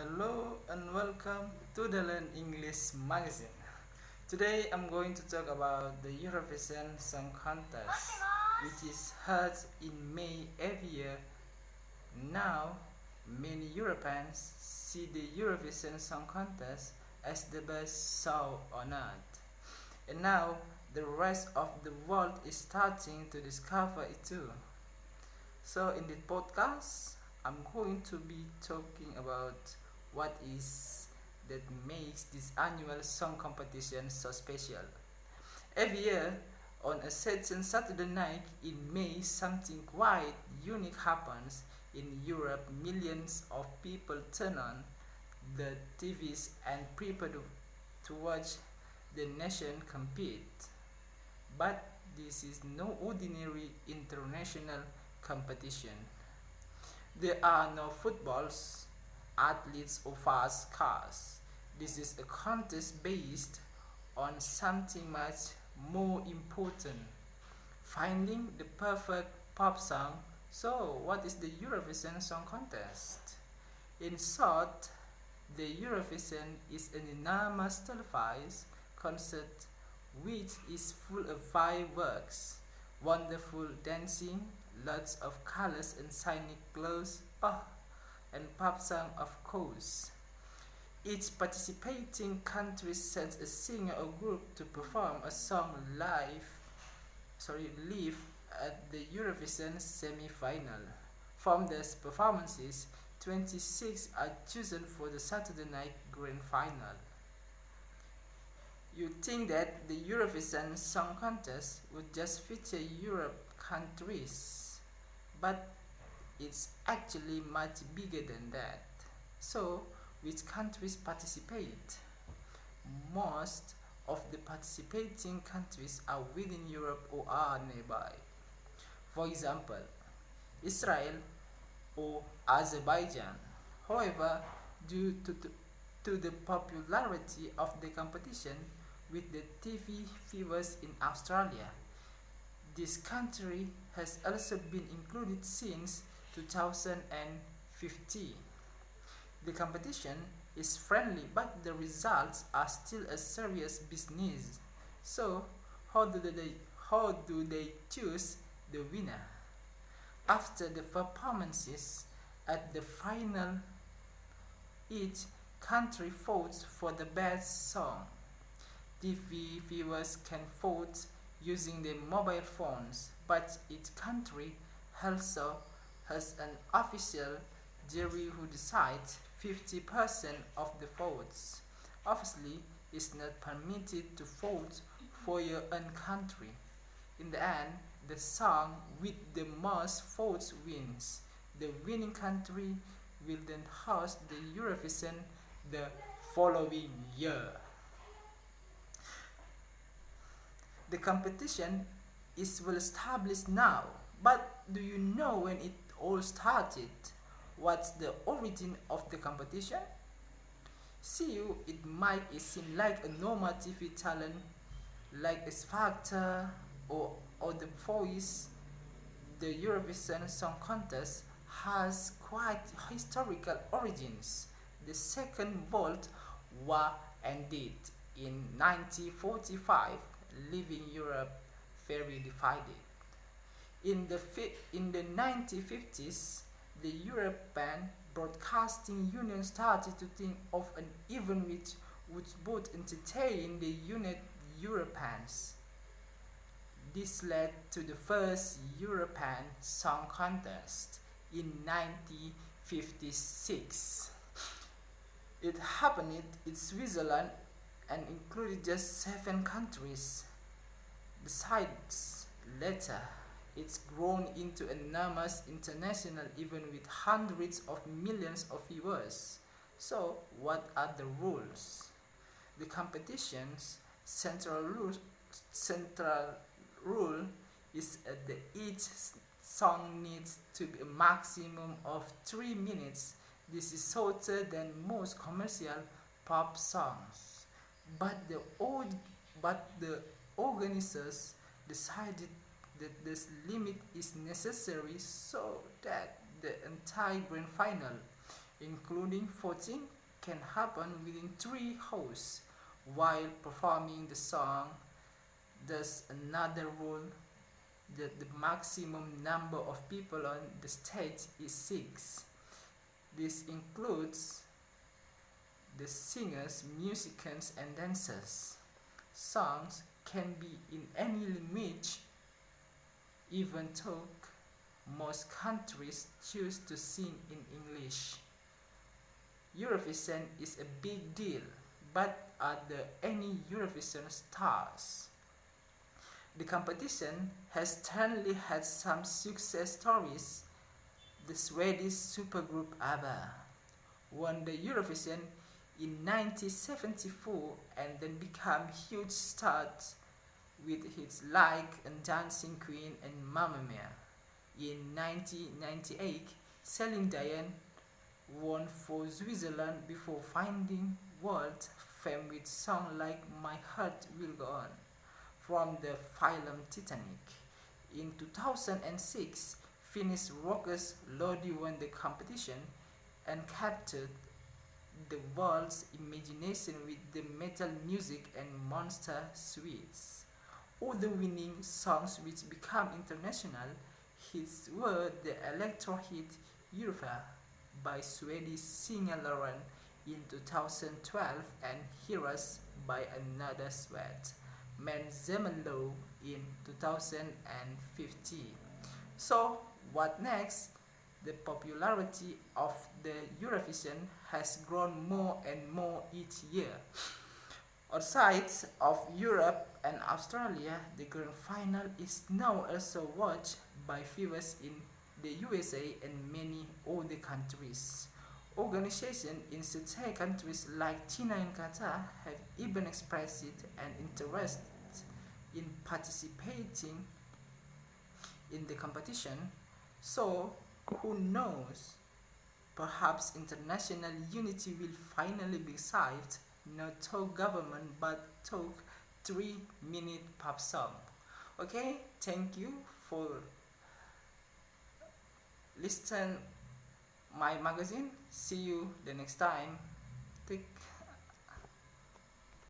Hello and welcome to the Learn English magazine. Today I'm going to talk about the Eurovision Song Contest, which is held in May every year. Now, many Europeans see the Eurovision Song Contest as the best show on earth. And now, the rest of the world is starting to discover it too. So in this podcast, I'm going to be talking about what is that makes this annual song competition so special. Every year, on a certain Saturday night in May, something quite unique happens. In Europe, millions of people turn on the TVs and prepare to watch the nation compete. But this is no ordinary international competition. There are no footballs, athletes, or fast cars. This is a contest based on something much more important, finding the perfect pop song. So, what is the Eurovision Song Contest? In short, the Eurovision is an enormous televised concert which is full of fireworks, wonderful dancing, lots of colors and shiny clothes, and pop song of course. Each participating country sends a singer or group to perform a song live at the Eurovision semi-final. From these performances, 26 are chosen for the Saturday night grand final. You think that the Eurovision Song Contest would just feature Europe countries, but it's actually much bigger than that. So, which countries participate? Most of the participating countries are within Europe or are nearby. For example, Israel or Azerbaijan. However, due to the popularity of the competition with the TV viewers in Australia, this country has also been included since 2015. The competition is friendly, but the results are still a serious business. So, how do they choose the winner? After the performances at the final, each country votes for the best song. TV viewers can vote using their mobile phones, but each country also has an official jury who decides 50% of the votes. Obviously, it's not permitted to vote for your own country. In the end, the song with the most votes wins. The winning country will then host the Eurovision the following year. The competition is well established now, but do you know when it all started? What's the origin of the competition? See you, it might seem like a normal TV talent like X Factor or The Voice. The Eurovision Song Contest has quite historical origins. The Second World War ended in 1945, leaving Europe very divided. In the 1950s, the European Broadcasting Union started to think of an event which would both entertain the United Europeans. This led to the first European Song Contest in 1956. It happened in Switzerland and included just 7 countries. Besides, later, it's grown into an enormous international event with hundreds of millions of viewers. So, what are the rules? The competition's central rule is that each song needs to be a maximum of 3 minutes. This is shorter than most commercial pop songs. But the organizers decided that this limit is necessary so that the entire grand final including voting, can happen within 3 hours while performing the song. There's another rule that the maximum number of people on the stage is 6. This includes the singers, musicians, and dancers. Songs can be in any language, even though most countries choose to sing in English. Eurovision is a big deal, but are there any Eurovision stars? The competition has certainly had some success stories. The Swedish supergroup ABBA won the Eurovision in 1974 and then became huge stars with hits like Dancing Queen and Mamma Mia. In 1998, Celine Dion won for Switzerland before finding world fame with songs like My Heart Will Go On from the film Titanic. In 2006, Finnish rockers Lodi won the competition and captured the world's imagination with the metal music and monster suites. Other winning songs which became international hits were the electro hit Europa by Swedish singer Lauren in 2012 and Heroes by another Swede, Man Zemello in 2015. So, what next? The popularity of the Eurovision has grown more and more each year. Outside of Europe and Australia, the grand final is now also watched by viewers in the USA and many other countries. Organizations in certain countries like China and Qatar have even expressed an interest in participating in the competition. So, who knows? Perhaps international unity will finally be saved, not talk government but talk 3-minute pop song. Okay, thank you for listening my magazine. See you the next time.